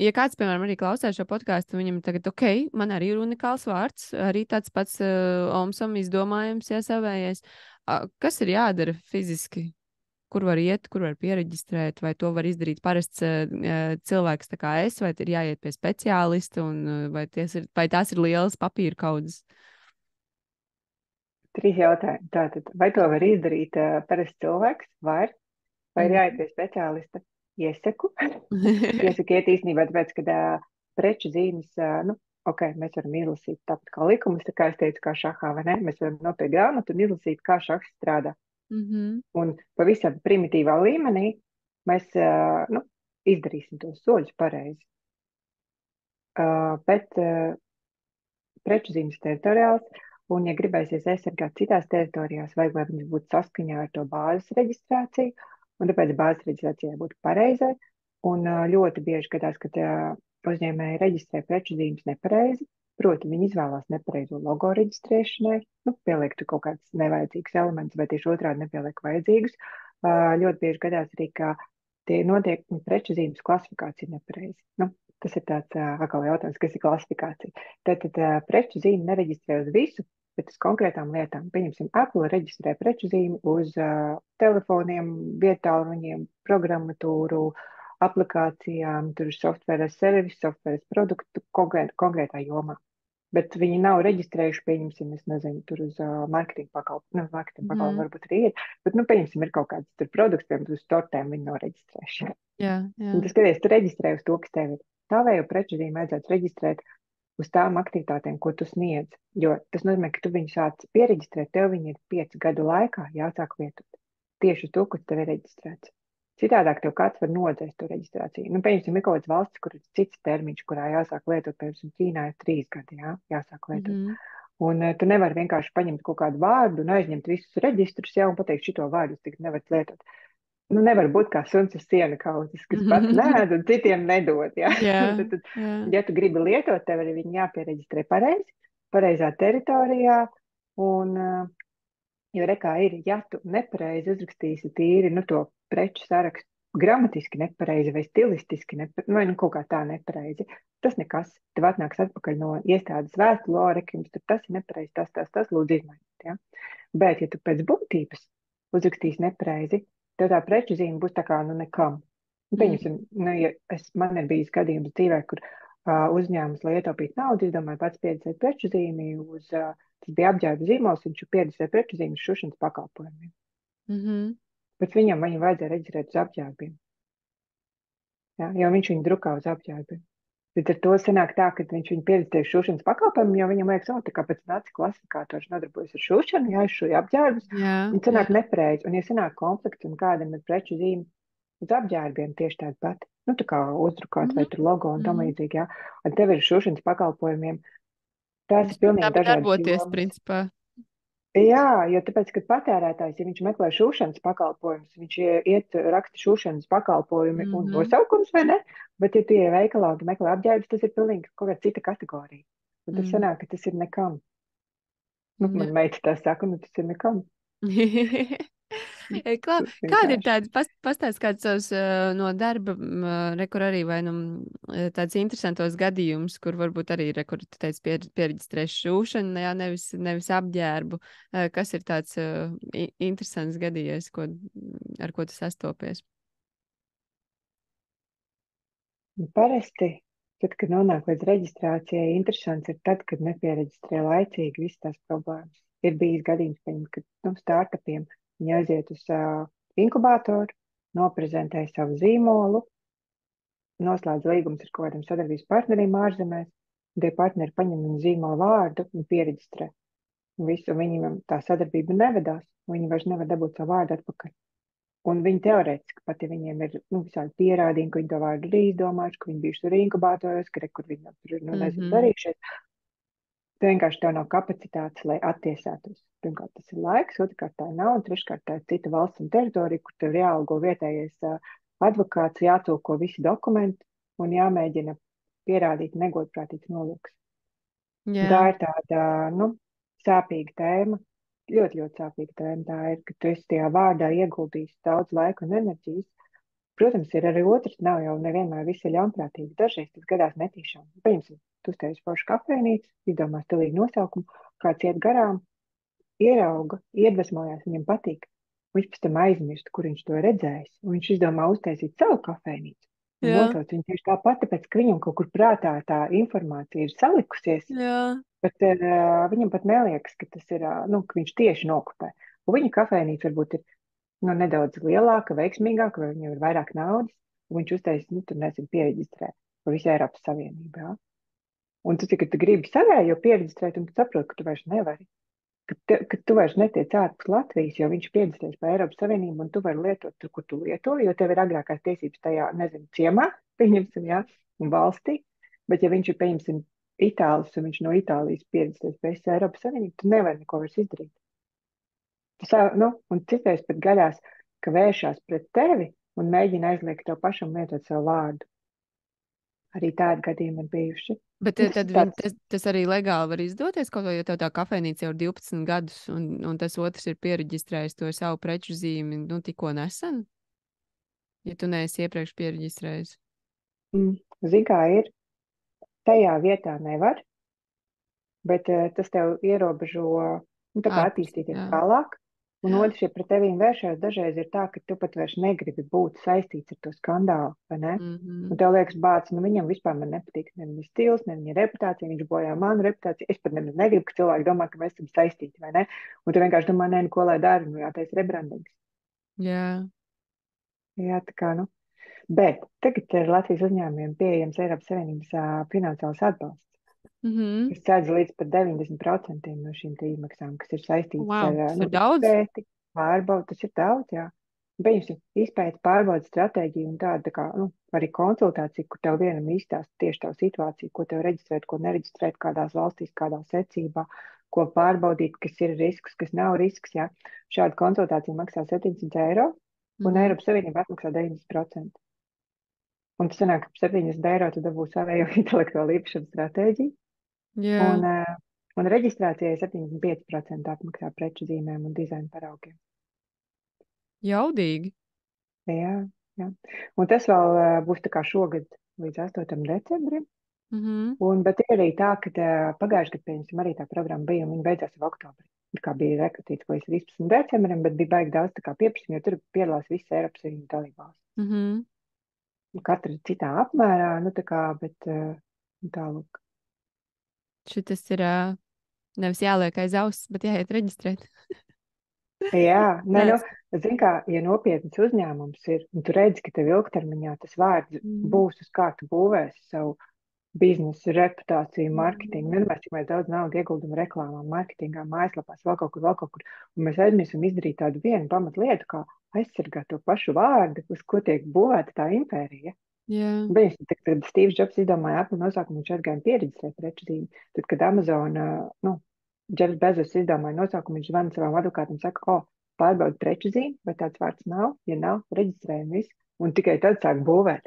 Ja kāds, piemēram, arī klausās šo podkāstu, viņam ir tagad, ok, man arī ir unikāls vārds, arī tāds pats Omsam izdomājums, ja savējais. Kas ir jādara fiziski? Kur var iet, kur var pieregistrēt, vai to var izdarīt parasts cilvēks tā kā es, vai ir jāiet pie speciālista, un vai tās ir lielas papīra kaudzes? 3 jautājumi. Tātad, vai to var izdarīt parasts cilvēks? Vai ir jāiet pie speciālista? Iesaku. Iesaku iet īstenībā, tāpēc, ka preču zīmes, ok, mēs varam izlasīt tāpat kā likumus, tā kā es teicu, kā šahā, vai ne? Mēs varam nopirkt grāmatu un izlasīt, kā šahs strādā. Un pavisam primitīvā līmenī mēs, izdarīsim tos soļus pareizi. Bet preču zīmes teritoriāls, un, ja gribēsies aizsargāt citās teritorijās, vajag, lai viņas būtu saskaņā ar to bāzes reģistrāciju, un tāpēc bāzes reģistrācijai būtu pareizai, un ļoti bieži gadās, kad uzņēmēji reģistrē preču zīmes nepareizi, proti viņi izvēlās nepareizo logo reģistrēšanai, pieliek tu kaut kāds nevajadzīgs elements, vai tieši otrādi nepieliek vajadzīgus. Ļoti bieži gadās arī, ka tie notiek preču zīmes klasifikācija nepareizi. Tas ir tāds atkal jautājums, kas ir klasifikācija. Tātad preču zīme nereģistrē uz visu, bet uz konkrētām lietām. Pieņemsim, Apple reģistrē preču zīmi uz telefoniem, vietāluņiem, programmatūru, aplikācijām, tur ir softveres servis, softveres produktu konkrētā jomā. Bet viņi nav reģistrējuši, pieņemsim, es nezinu, tur uz marketinga pakalpojumu. Marketinga pakalpojumu varbūt arī ir, bet, pieņemsim, ir kaut kāds tur produkts, piemēram, uz tortēm viņi nav reģistrējuši. Jā, jā. Un tas, skaties, tu reģistrē uz to, kas tev ir. Tāvējo preču zīmi vajadzētu reģistrēt uz tām aktivitātēm, ko tu sniedz. Jo tas nozīmē, ka tu viņu sāc pieregistrēt, tev viņi ir 5 gadu laikā jāsāk lietot. Tieši uz to, kas tev ir reģistrēts. Citādāk tev kāds var nodzēst to reģistrāciju. Pieņemsim, ir kaut kāds valsts, kur ir cits termiņš, kurā jāsāk lietot, piemēram, Ķīnā ir 3 gadi, jāsāk lietot. Un tu nevari vienkārši paņemt kaut kādu vārdu un aizņemt visus reģistrus jau un pateikt, šito vārdu es tagad nevaru lietot. Nevar būt kā suns uz siena kaudzes, kas pats nēd un citiem nedod. Ja, Jā, tad, jā. ja tu gribi lietot, tev arī viņi jāpiereģistrē pareizā teritorijā. Un, jo rekā ir, ja tu nepareizi uzrakstīsi tīri to preču sarakstu, gramatiski nepareizi vai stilistiski nepareizi, vai kaut kā tā nepareizi, tas nekas. Tev atnāks atpakaļ no iestādes vēstule, Rekim, tas ir nepareizi, tas lūdzu izmainīt. Ja? Bet, ja tu pēc būtības uzrakstīsi nepareizi, tev tā preču zīme būs tā kā nekam. Pieņemsim, ja man ir bijis gadījums dzīvē, kur uzņēmums, lai ietaupītu naudu, izdomāja pats pieredzēt preču zīmi uz, tas bija apģērba zīmols, viņš pieredzēja preču zīmi uz šušanas pakalpojumiem. Bet viņam vajadzēja reģistrēt uz apģērbiem. Ja, jo viņš viņu drukā uz apģērbiem. Bet ar to sanāk tā, ka viņš viņu pieredzēja šūšanas pakalpojumu, jo viņam liekas, tā kā pēc nāca klasifikātors nodarbojas ar šūšanu, jāizšūja apģērbus, un sanāk nepareizi. Un ja sanāk konflikts un kādam ir preču zīme uz apģērbiem tieši tāda pati, tā kā uzdrukāt vai tur logo un tam līdzīgi, jā, un tev ir šūšanas pakalpojumiem, tās ir pilnīgi dažādas darboties, jomas. principā. Jā, jo tāpēc, ka patērētājs, ja viņš meklē šūšanas pakalpojumus, viņš iet raksta šūšanas pakalpojumi un nosaukums, vai ne? Bet, ja tie veikalā meklē apģērbus, tas ir pilnīgi kaut kāda cita kategorija. Un tas sanāk, ka tas ir nekam. Man meita tā saka, tas ir nekam. Kāda ir tāda, pastāst kāds savs no darba, rekur arī vai tāds interesantos gadījums, kur varbūt arī rekur, tu teici, piereģistrēs šūšanu, jā, nevis apģērbu. Kas ir tāds interesants gadījies, ar ko tu sastopies? Parasti, tad, kad nonāk līdz reģistrācijai, interesants ir tad, kad nepiereģistrē laicīgi visas tās problēmas. Ir bijis gadījums, kad startupiem viņi aiziet uz inkubātoru, noprezentē savu zīmolu, noslēdz līgumus ar kaut kādiem sadarbības partneriem ārzemēs, un tie partneri paņem viņu zīmola vārdu un piereģistrē. Visu viņiem tā sadarbība nevedās, un viņi vairs nevar dabūt savu vārdu atpakaļ. Un viņi teorētiski, pat ja viņiem ir visādi pierādījumi, ka viņi to vārdu ir izdomājuši, ka viņi bijuši tur inkubātoros, ka kur viņi tur ir nezinu darījušies, tu vienkārši tev nav kapacitātes, lai attiesētos. Pirmkārt, tas ir laiks, otrkārt tā ir nauda, treškārt tā ir cita valsts un teritorija, kur tev jāalgo vietējais advokāts, jātulko visi dokumenti un jāmēģina pierādīt negodprātīgs nolūks. Tā ir tāda, sāpīga tēma, ļoti, ļoti sāpīga tēma. Tā ir, ka tu esi tajā vārdā ieguldījis daudz laika un enerģijas. protams, ir arī otrs, nav jau nevienmēr visi ļaunprātīgi. Dažreiz tas gadās netīšām. Paņemsim, tu uztaisi foršu kafejnīcu, izdomā stilīgu nosaukumu, kāds iet garām, ierauga, iedvesmojās, viņam patīk. Viņš pēc tam aizmirst, kur viņš to redzējis, un viņš izdomā uztaisīt savu kafejnīcu. Un Jā, nosauc viņu tieši tāpat, tāpēc, ka viņam kaut kur prātā tā informācija ir salikusies, jā, bet viņam pat neliekas, ka tas ir, ka viņš tieši nokopē. Un viņa kafejnīca varbūt ir nedaudz lielāka, veiksmīgāka, vai viņam ir vairāk naudas, un viņš uztaisīs, tur nezinu, pieregistrē pa visu Eiropas Savienību, jā. Un tu tikai gribi savējo pieregistrēt, un tu saproti, ka tu vairs nevari. Ka tu vairs netiec ārpus Latvijas, jo viņš pieregistrēs pa Eiropas Savienību, un tu vari lietot tur, kur tu lieto, jo tev ir agrākās tiesības tajā, nezinu, ciemā, pieņemsim, jā, un valstī. Bet ja viņš ir, pieņemsim, Itālis, un viņš no Itālijas pieregistrēs pa visu Eiropas Savienību, tu nevari neko vairs izdarīt. Un citreiz pat gadās, ka vēršās pret tevi un mēģina aizliegt tev pašam lietot savu vārdu. Arī tādi gadījumi ir bijuši. bet Un tas tad ir tāds, tas arī legāli var izdoties, kaut vai, ja tev tā kafejnīca jau ir 12 gadus, un tas otrs ir pieregistrējis to savu preču zīmi, tikko nesen, ja tu neesi iepriekš pieregistrējis. zini, kā ir, tajā vietā nevar, bet tas tev ierobežo, tā kā Ārpus, attīstīties jā. tālāk. Un Jā. otrs, ja pret tevīm vēršās, dažreiz ir tā, ka tu pat vairs negribi būt saistīts ar to skandālu, vai ne? Un tev liekas, bāc, viņam vispār man nepatīk ne viņa stils, ne viņa reputācija, viņš bojā manu reputāciju. Es pat nemaz negribu, ka cilvēki domā, ka mēs esam saistīti, vai ne? Un tu vienkārši domā, nē, ko lai dara, jātais rebrandings. Jā. Jā, tā kā, Bet tagad ir Latvijas uzņēmumiem pieejams Eiropas Savienības finansiāls atbalsts, kas sēdz līdz pat 90% no šīm izmaksām, kas ir saistītas Wow, ar tas ir daudz. izpēti, pārbaudu. Tas ir daudz, jā. Beigsim, izpēti, pārbaudu stratēģiju un tāda kā, arī konsultācija, kur tev vienam izstāsta tieši tavu situāciju, ko tev reģistrēt, ko nereģistrēt, kādās valstīs, kādā secībā, ko pārbaudīt, kas ir risks, kas nav risks, jā. Šāda konsultācija maksā 700 eiro, un Eiropas Savienība atmaksā 90%. Un tas sanāk, ka 70 eiro tu dabū savējo intelektuālu īpašumu stratēģiju. Jā. Un reģistrācijai 75% atmaksā preču zīmēm un dizaina paraugiem. Jaudīgi. Jā, jā. Un tas vēl būs tā kā šogad līdz 8. decembrim. Bet ir arī tā, ka pagājušajā gadā, pieņemsim, arī tā programma bija, un viņa beidzās jau oktobrī. Kā bija rekrutīts līdz 13. decembrim, bet bija baigi daudz pieprasījumu, jo tur piedalās visas Eiropas Savienības dalībvalstis. Katra ir citā apmērā, bet tālāk. Šitas ir nevis jāliek aiz auss, bet jāiet reģistrēt. Jā, Nē. zini kā, ja nopietns uzņēmums ir, un tu redzi, ka tev ilgtermiņā tas vārds būs, uz kā tu būvēsi savu biznesu, reputāciju, mārketingu. Vienmēr cik mēs daudz naudu ieguldam reklāmā, mārketingā, mājaslapās, vēl kaut kur. Un mēs aizmirstam izdarīt tādu vienu pamatlietu, kā aizsargāt to pašu vārdu, uz ko tiek būvēta tā impērija. Jā. Kad Steve's Jobs izdomāja Apple nosaukumu, viņš aizgāja pieregistrēt preču zīmi. Tad, kad Amazon, Jeffs Bezos izdomāja nosaukumu, viņš zvana savam advokātam un saka, pārbaudi preču zīmi, vai tāds vārds nav, ja nav, reģistrējam visu, un tikai tad sāk būvēt.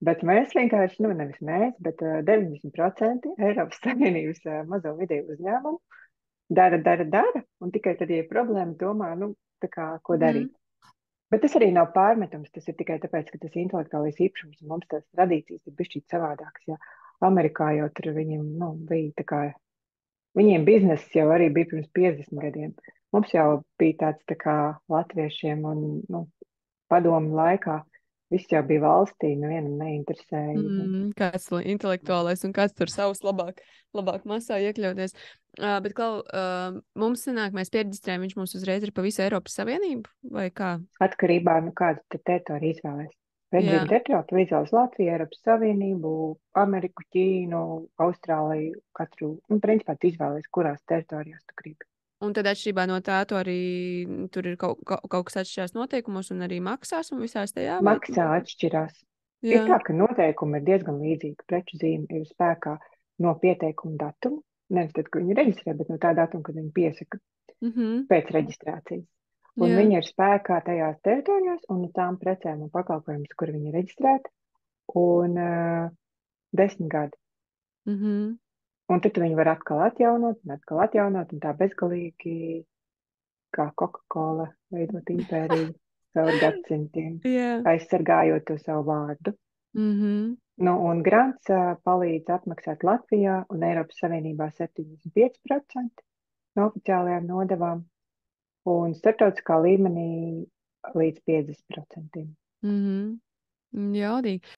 Bet mēs vienkārši, nevis mēs, bet 90% Eiropas Savienības mazo vidēju uzņēmumu dara, un tikai tad, ja ir problēma, domā, ko darīt. Bet tas arī nav pārmetums, tas ir tikai tāpēc, ka tas intelektuālais īpašums un mums tās tradīcijas ir bišķīt savādākas. Ja Amerikā jau tur viņiem, bija tā kā, viņiem bizness jau arī bija pirms 50 gadiem. Mums jau bija tāds tā kā latviešiem un padomu laikā. Viss jau bija valstī, nevienam neinteresēja. Kāds intelektuālais un kāds tur savus labāk masā iekļauties. Bet, Klau, mums sanāk, mēs pieregistrējam, viņš mums uzreiz ir pa visu Eiropas Savienību, vai kā? Atkarībā no kādu teritoriju izvēlēs. Reģionu teritoriju izvēlas Latviju, Eiropas Savienību, Ameriku, Ķīnu, Austrāliju, katru, principā tu izvēlēs, kurās teritorijās tu gribi. Un tad atšķirībā no tā, arī tur ir kaut kas atšķirās noteikumos un arī maksās un visās tajā? Maksā atšķirās. Jā. Ir tā, ka noteikumi ir diezgan līdzīgi. Preču zīme ir spēkā no pieteikuma datuma. Nevis tad, kad viņi reģistrē, bet no tā datuma, kad viņi piesaka pēc reģistrācijas. Un viņi ir spēkā tajās teritorijās un no tām precēm un pakalpojumus, kur viņi ir reģistrēti, un 10 gadi. Un tad viņi var atkal atjaunot, un tā bezgalīgi kā Coca-Cola veidot impēriju. caur gadsimtiem, Jā. aizsargājot to savu vārdu. Mhm. Nu, un grants palīdz atmaksāt Latvijā un Eiropas Savienībā 75% no oficiālajām nodevām un starptautiskā līmenī līdz 50%. Mhm. Jaudīgi.